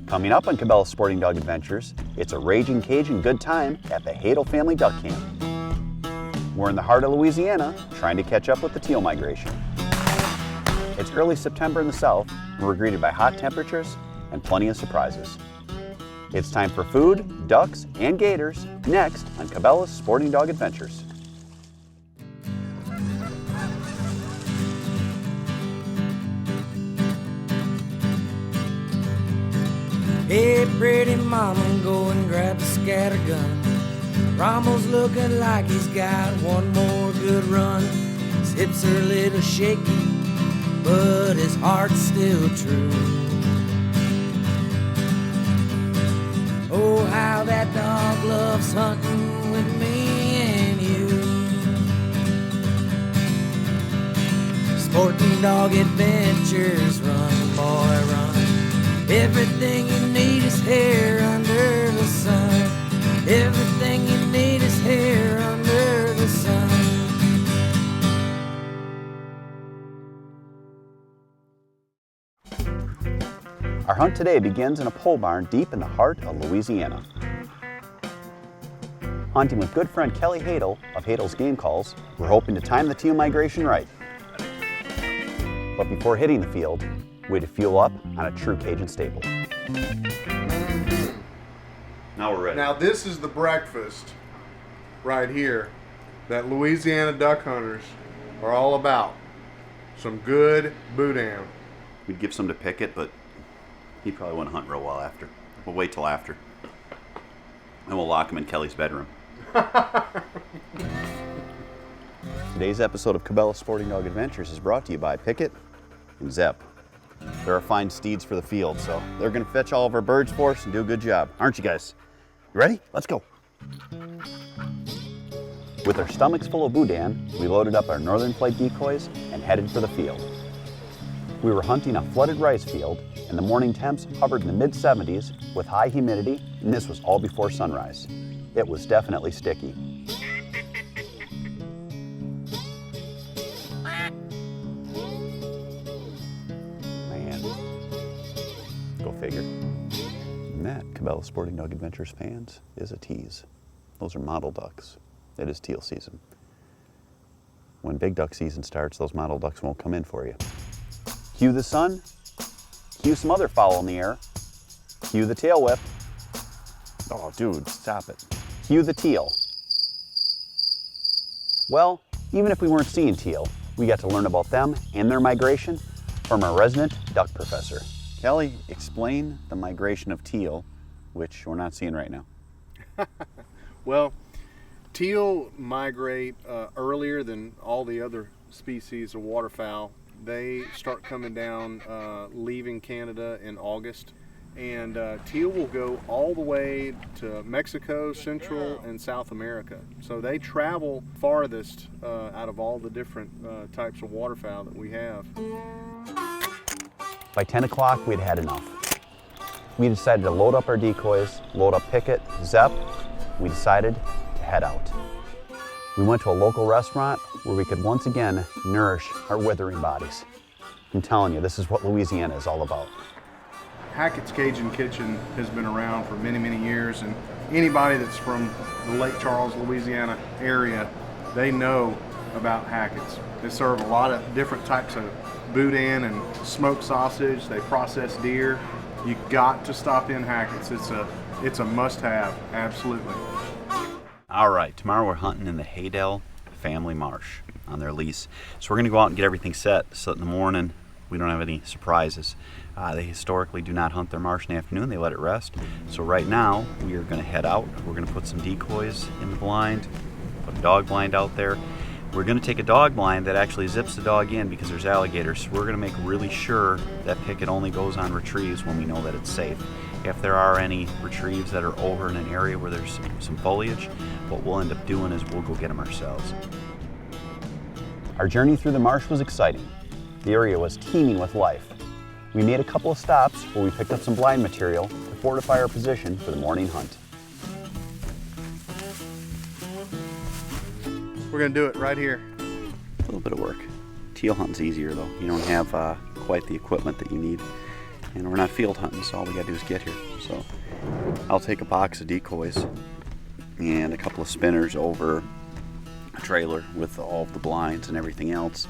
Coming up on Cabela's Sporting Dog Adventures, it's a raging Cajun good time at the Haydel family duck camp. We're in the heart of Louisiana, trying to catch up with the teal migration. It's early September in the south, and we're greeted by hot temperatures and plenty of surprises. It's time for food, ducks, and gators, next on Cabela's Sporting Dog Adventures. Hey, pretty mama, go and grab the scattergun. Rommel's looking like he's got one more good run. His hips are a little shaky, but his heart's still true. Oh, how that dog loves hunting with me and you. Sporting Dog Adventures, run, boy, run. Everything you need is here under the sun. Everything you need is here under the sun. Our hunt today begins in a pole barn deep in the heart of Louisiana. Hunting with good friend Kelly Haydel of Haydel's Game Calls, we're hoping to time the teal migration right. But before hitting the field, we had to fuel up on a true Cajun staple. Now we're ready. Now this is the breakfast right here that Louisiana duck hunters are all about. Some good boudin. We'd give some to Pickett, but he probably wouldn't hunt real well after. We'll wait till after. And we'll lock him in Kelly's bedroom. Today's episode of Cabela's Sporting Dog Adventures is brought to you by Pickett and Zep. They're our fine steeds for the field, so they're going to fetch all of our birds for us and do a good job. Aren't you guys? You ready? Let's go. With our stomachs full of boudin, we loaded up our northern flight decoys and headed for the field. We were hunting a flooded rice field, and the morning temps hovered in the mid-70s with high humidity, and this was all before sunrise. It was definitely sticky. Go figure. And that, Cabela's Sporting Dog Adventures fans, is a tease. Those are mottle ducks. It is teal season. When big duck season starts, those mottle ducks won't come in for you. Cue the sun, cue some other fowl in the air, cue the tail whip. Oh, dude, stop it. Cue the teal. Well, even if we weren't seeing teal, we got to learn about them and their migration from our resident duck professor. Kelly, explain the migration of teal, which we're not seeing right now. Well, teal migrate earlier than all the other species of waterfowl. They start coming down, leaving Canada in August. And teal will go all the way to Mexico, Central, and South America. So they travel farthest out of all the different types of waterfowl that we have. By 10 o'clock, we'd had enough. We decided to load up our decoys, load up Pickett, Zep. We decided to head out. We went to a local restaurant where we could once again nourish our withering bodies. I'm telling you, this is what Louisiana is all about. Hackett's Cajun Kitchen has been around for many, many years, and anybody that's from the Lake Charles, Louisiana area, they know about Hackett's. They serve a lot of different types of boudin and smoked sausage. They process deer. You got to stop in Hackett's. It's a must-have, absolutely. All right, tomorrow we're hunting in the Haydel family marsh on their lease. So we're going to go out and get everything set so that in the morning we don't have any surprises. They historically do not hunt their marsh in the afternoon. They let it rest. So right now we are going to head out. We're going to put some decoys in the blind, put a dog blind out there. We're going to take a dog blind that actually zips the dog in because there's alligators. So we're going to make really sure that Pickett only goes on retrieves when we know that it's safe. If there are any retrieves that are over in an area where there's some foliage, what we'll end up doing is we'll go get them ourselves. Our journey through the marsh was exciting. The area was teeming with life. We made a couple of stops where we picked up some blind material to fortify our position for the morning hunt. We're going to do it right here. A little bit of work. Teal hunting's easier though. You don't have quite the equipment that you need. and we're not field hunting, so all we gotta do is get here. So I'll take a box of decoys and a couple of spinners over a trailer with all of the blinds and everything else.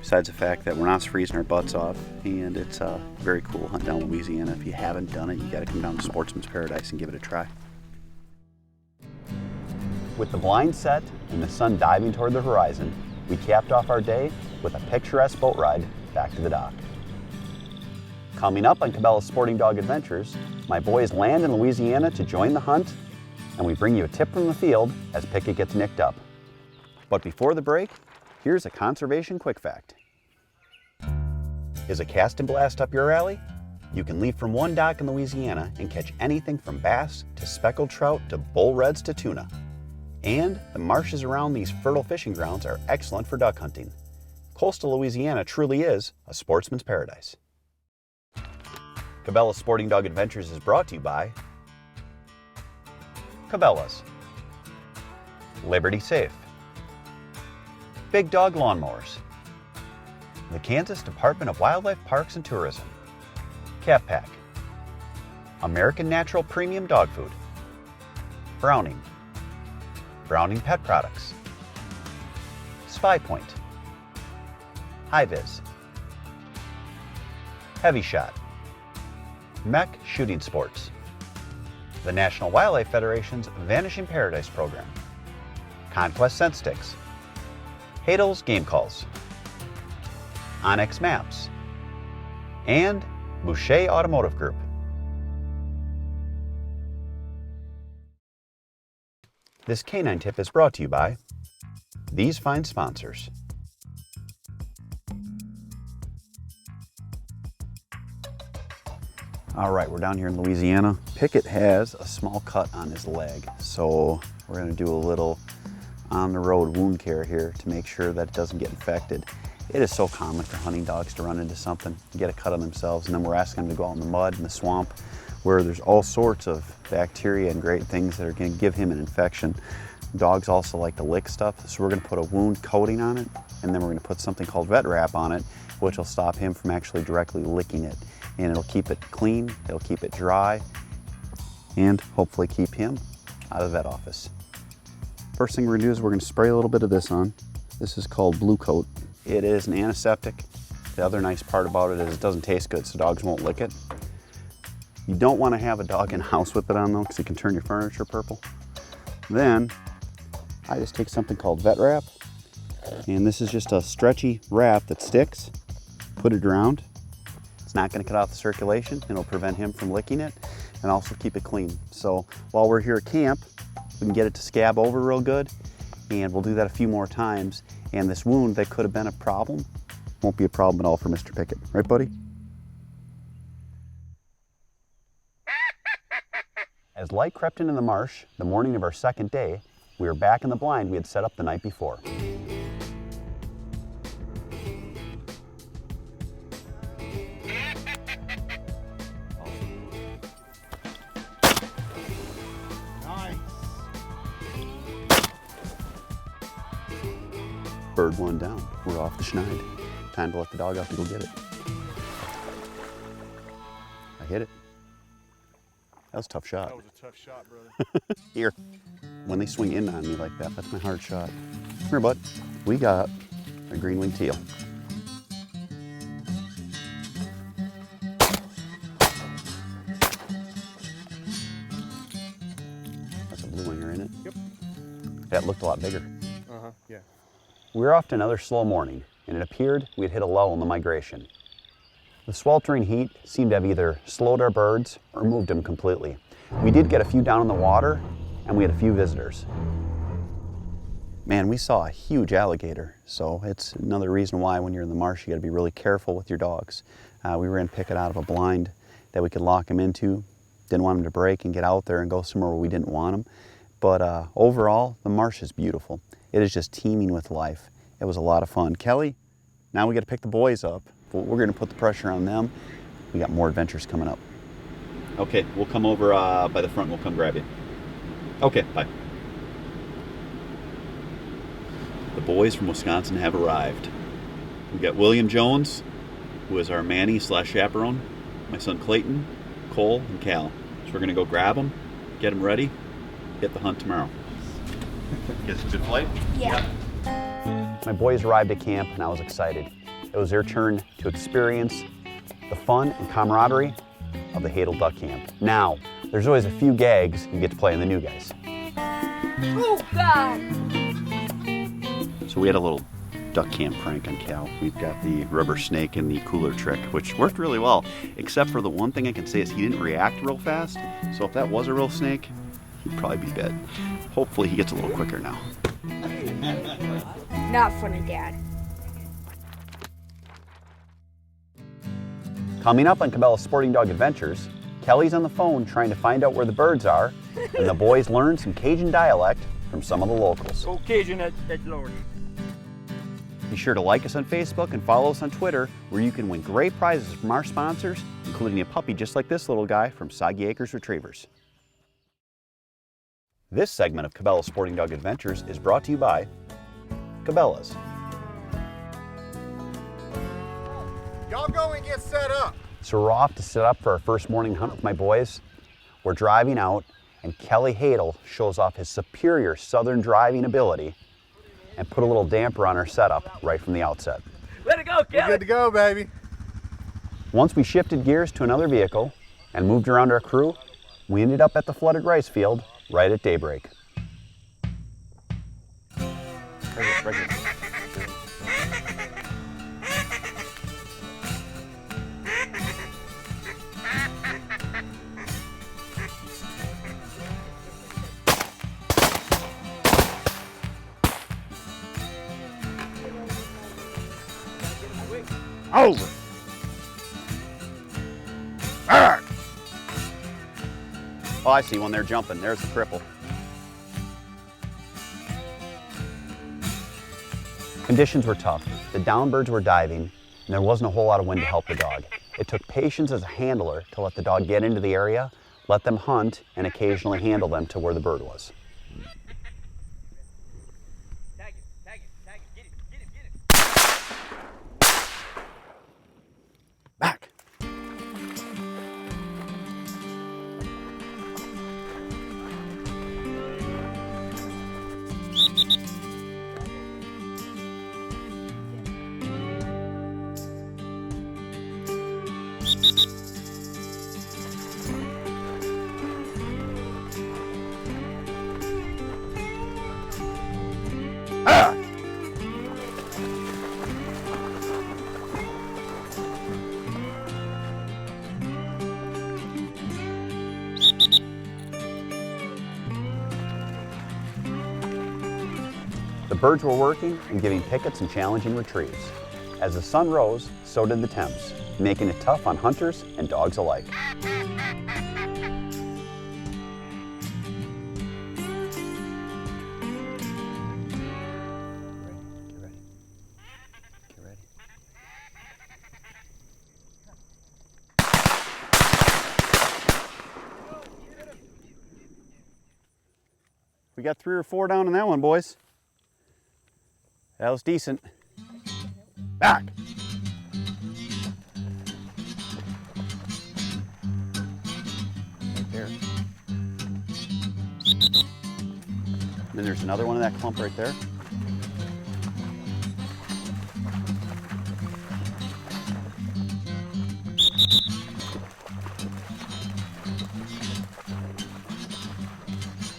Besides the fact that we're not freezing our butts off, and it's a very cool hunt down in Louisiana. If you haven't done it, you got to come down to Sportsman's Paradise and give it a try. With the blind set and the sun diving toward the horizon, we capped off our day with a picturesque boat ride back to the dock. Coming up on Cabela's Sporting Dog Adventures, my boys land in Louisiana to join the hunt, and we bring you a tip from the field as Pickett gets nicked up. But before the break, here's a conservation quick fact. Is a cast and blast up your alley? You can leave from one dock in Louisiana and catch anything from bass to speckled trout to bull reds to tuna. And the marshes around these fertile fishing grounds are excellent for duck hunting. Coastal Louisiana truly is a sportsman's paradise. Cabela's Sporting Dog Adventures is brought to you by Cabela's, Liberty Safe, Big Dog Lawnmowers, the Kansas Department of Wildlife Parks and Tourism, Cat Pack, American Natural Premium Dog Food, Browning, Browning Pet Products, Spy Point, High-Vis, Heavy Shot, Mech Shooting Sports, the National Wildlife Federation's Vanishing Paradise Program, Conquest Scent Sticks, Haydel's Game Calls, Onyx Maps, and Boucher Automotive Group. This canine tip is brought to you by these fine sponsors. All right, we're down here in Louisiana. Pickett has a small cut on his leg, so we're gonna do a little on-the-road wound care here to make sure that it doesn't get infected. It is so common for hunting dogs to run into something, get a cut on themselves, and then we're asking them to go out in the mud and the swamp where there's all sorts of bacteria and great things that are gonna give him an infection. Dogs also like to lick stuff, so we're gonna put a wound coating on it, and then we're gonna put something called vet wrap on it, which will stop him from actually directly licking it. And it'll keep it clean, it'll keep it dry, and hopefully keep him out of the vet office. First thing we're gonna do is we're gonna spray a little bit of this on. This is called Blue Coat. It is an antiseptic. The other nice part about it is it doesn't taste good, so dogs won't lick it. You don't wanna have a dog in the house with it on though, because it can turn your furniture purple. Then, I just take something called vet wrap, and this is just a stretchy wrap that sticks. Put it around. It's not gonna cut off the circulation. It'll prevent him from licking it and also keep it clean. So while we're here at camp, we can get it to scab over real good, and we'll do that a few more times. And this wound that could have been a problem won't be a problem at all for Mr. Pickett. Right, buddy? As light crept into the marsh the morning of our second day, we were back in the blind we had set up the night before. Bird one down. We're off the schneid. Time to let the dog out to go get it. I hit it. That was a tough shot. That was a tough shot, brother. Here. When they swing in on me like that, that's my hard shot. Come here, bud. We got a green-winged teal. That's a blue winger, isn't it? Yep. That looked a lot bigger. Uh-huh, yeah. We were off to another slow morning, and it appeared we had hit a lull in the migration. The sweltering heat seemed to have either slowed our birds or moved them completely. We did get a few down in the water, and we had a few visitors. Man, we saw a huge alligator, so it's another reason why when you're in the marsh you gotta be really careful with your dogs. We ran Pickett out of a blind that we could lock him into. Didn't want him to break and get out there and go somewhere where we didn't want him. But overall, the marsh is beautiful. It is just teeming with life. It was a lot of fun. Kelly, now we got to pick the boys up. We're going to put the pressure on them. We got more adventures coming up. Okay, we'll come over by the front. We'll come grab you. Okay, bye. The boys from Wisconsin have arrived. We got William Jones, who is our Manny / chaperone. my son Clayton, Cole, and Cal. So we're going to go grab them, get them ready, hit the hunt tomorrow. Guess it's a good flight? Yeah. My boys arrived at camp and I was excited. It was their turn to experience the fun and camaraderie of the Haydel Duck Camp. Now, there's always a few gags you get to play in the new guys. Oh, God. So we had a little duck camp prank on Cal. We've got the rubber snake and the cooler trick, which worked really well, except for the one thing I can say is he didn't react real fast. So if that was a real snake, he'd probably be dead. Hopefully he gets a little quicker now. Not funny, Dad. Coming up on Cabela's Sporting Dog Adventures, Kelly's on the phone trying to find out where the birds are, and the boys learn some Cajun dialect from some of the locals. Oh, Cajun, that's Lord. Be sure to like us on Facebook and follow us on Twitter, where you can win great prizes from our sponsors, including a puppy just like this little guy from Soggy Acres Retrievers. This segment of Cabela's Sporting Dog Adventures is brought to you by Cabela's. Y'all go and get set up. So we're off to set up for our first morning hunt with my boys. We're driving out, and Kelly Haydel shows off his superior southern driving ability and put a little damper on our setup right from the outset. Let it go, Kelly. We're good to go, baby. Once we shifted gears to another vehicle and moved around our crew, we ended up at the flooded rice field right at daybreak. Over. Arr! Oh, I see one there jumping. There's the cripple. Conditions were tough. The downbirds were diving, and there wasn't a whole lot of wind to help the dog. It took patience as a handler to let the dog get into the area, let them hunt, and occasionally handle them to where the bird was. Back. Ah! The birds were working and giving Pickett some challenging retrieves. As the sun rose, so did the temps, making it tough on hunters and dogs alike. We got 3 or 4 down on that one, boys. That was decent. Back. Right there. And then there's another one in that clump right there.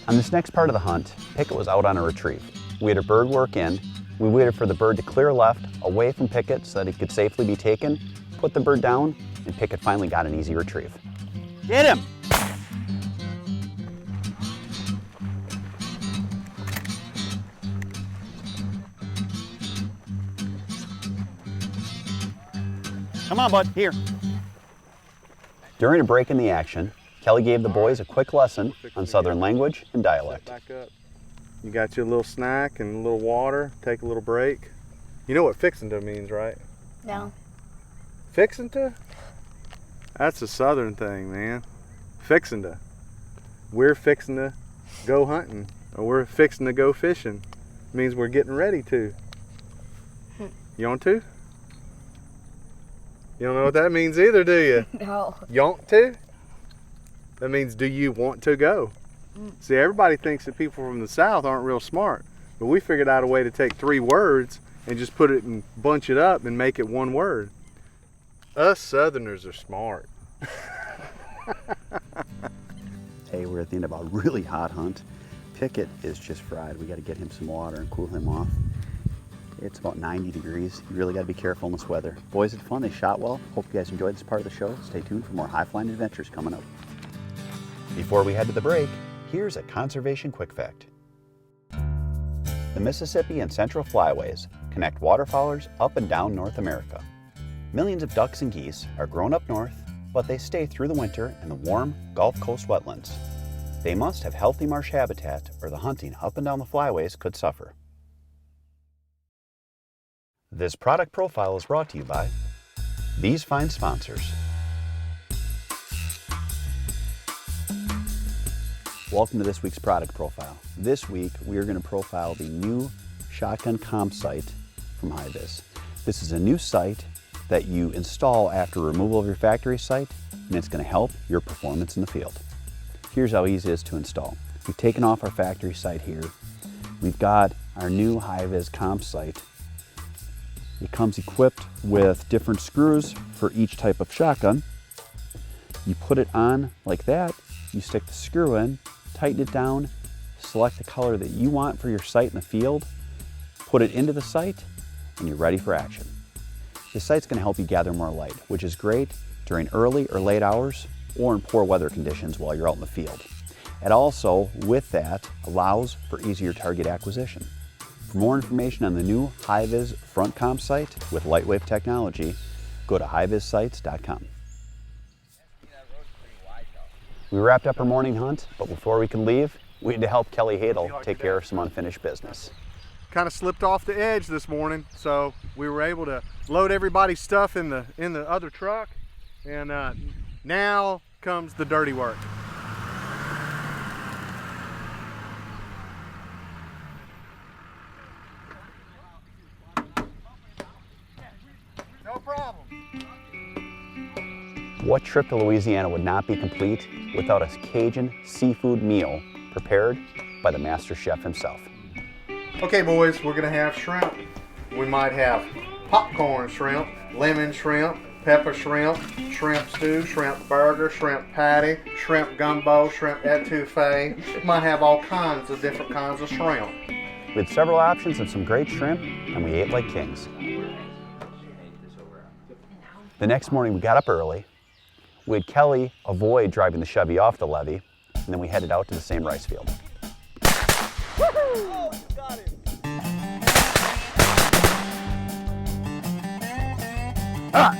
On this next part of the hunt, Pickett was out on a retrieve. We had a bird work in. We waited for the bird to clear left, away from Pickett so that he could safely be taken, put the bird down, and Pickett finally got an easy retrieve. Get him! Come on, bud, here. During a break in the action, Kelly gave the boys a quick lesson on Southern language and dialect. Back up. You got your little snack and a little water, take a little break. You know what fixin' to means, right? No. Fixin' to? That's a Southern thing, man. Fixin' to. We're fixin' to go hunting, or we're fixin' to go fishing. It means we're getting ready to. You want to? You don't know what that means either, do you? No. You want to? That means, do you want to go? See, everybody thinks that people from the South aren't real smart, but we figured out a way to take 3 words and just put it and bunch it up and make it one word. Us Southerners are smart. Hey, we're at the end of a really hot hunt. Pickett is just fried. We got to get him some water and cool him off. It's about 90 degrees. You really got to be careful in this weather. Boys had fun. They shot well. Hope you guys enjoyed this part of the show. Stay tuned for more high-flying adventures coming up. Before we head to the break, here's a conservation quick fact. The Mississippi and Central Flyways connect waterfowlers up and down North America. Millions of ducks and geese are grown up north, but they stay through the winter in the warm Gulf Coast wetlands. They must have healthy marsh habitat or the hunting up and down the flyways could suffer. This product profile is brought to you by these fine sponsors. Welcome to this week's product profile. This week we are going to profile the new shotgun comp sight from Haydel. This is a new sight that you install after removal of your factory sight, and it's going to help your performance in the field. Here's how easy it is to install. We've taken off our factory sight here. We've got our new Haydel comp sight. It comes equipped with different screws for each type of shotgun. You put it on like that, you stick the screw in, tighten it down, select the color that you want for your sight in the field, put it into the sight, and you're ready for action. This sight's going to help you gather more light, which is great during early or late hours or in poor weather conditions while you're out in the field. It also, with that, allows for easier target acquisition. For more information on the new Haydel front comp sight with Lightwave technology, go to highvissights.com. We wrapped up our morning hunt, but before we can leave, we had to help Kelly Haydel take care of some unfinished business. Kind of slipped off the edge this morning, so we were able to load everybody's stuff in the other truck, and now comes the dirty work. No problem. What trip to Louisiana would not be complete without a Cajun seafood meal prepared by the master chef himself? Okay, boys, we're gonna have shrimp. We might have popcorn shrimp, lemon shrimp, pepper shrimp, shrimp stew, shrimp burger, shrimp patty, shrimp gumbo, shrimp etouffee. Might have all kinds of different kinds of shrimp. We had several options of some great shrimp, and we ate like kings. The next morning we got up early. We had Kelly avoid driving the Chevy off the levee, and then we headed out to the same rice field. Oh, you got it. Ah!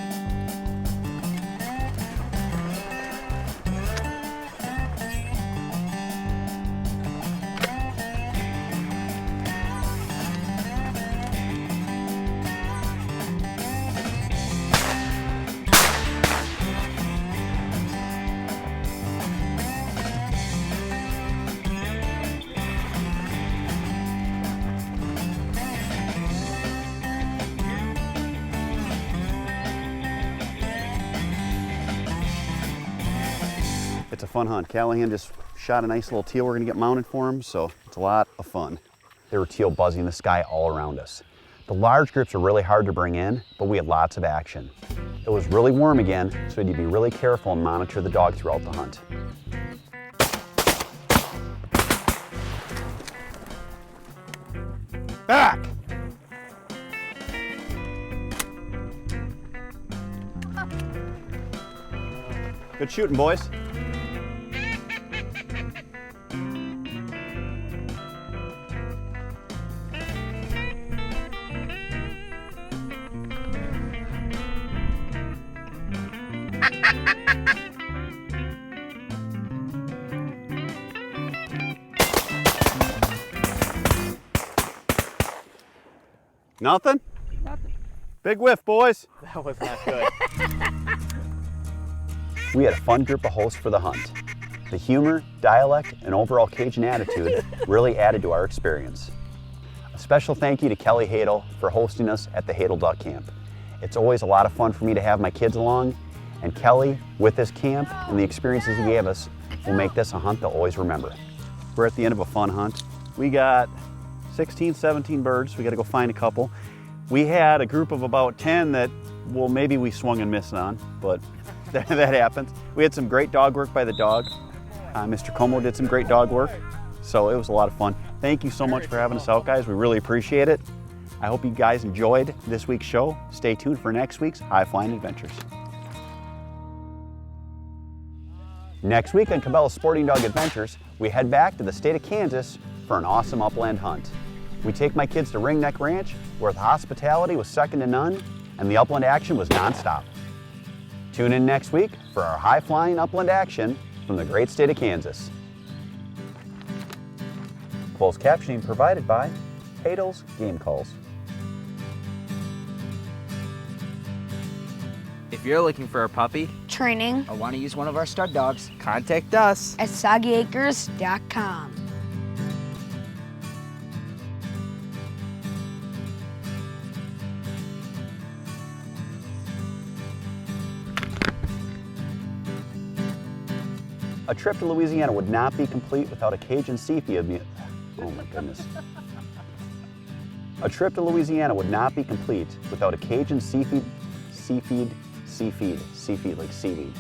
It's a fun hunt. Callahan just shot a nice little teal we're gonna get mounted for him, so it's a lot of fun. There were teal buzzing in the sky all around us. The large groups are really hard to bring in, but we had lots of action. It was really warm again, so you need to be really careful and monitor the dog throughout the hunt. Back! Good shooting, boys. Nothing? Nothing. Big whiff, boys. That was not good. We had a fun group of hosts for the hunt. The humor, dialect, and overall Cajun attitude really added to our experience. A special thank you to Kelly Haydel for hosting us at the Haydel Duck Camp. It's always a lot of fun for me to have my kids along, and Kelly, with this camp and the experiences he gave us, will make this a hunt they'll always remember. We're at the end of a fun hunt. We got 16, 17 birds. We got to go find a couple. We had a group of about 10 that, well, maybe we swung and missed on, but that happens. We had some great dog work by the dog. Mr. Como did some great dog work, so it was a lot of fun. Thank you so much for having us out, guys. We really appreciate it. I hope you guys enjoyed this week's show. Stay tuned for next week's High Flying Adventures. Next week on Cabela's Sporting Dog Adventures, we head back to the state of Kansas for an awesome upland hunt. We take my kids to Ringneck Ranch, where the hospitality was second to none and the upland action was nonstop. Tune in next week for our high-flying upland action from the great state of Kansas. Closed captioning provided by Haydel's Game Calls. If you're looking for a puppy Training or want to use one of our stud dogs, contact us. at soggyacres.com. A trip to Louisiana would not be complete without a Cajun seafood meal. Oh my goodness. A trip to Louisiana would not be complete without a Cajun seafood like seaweed.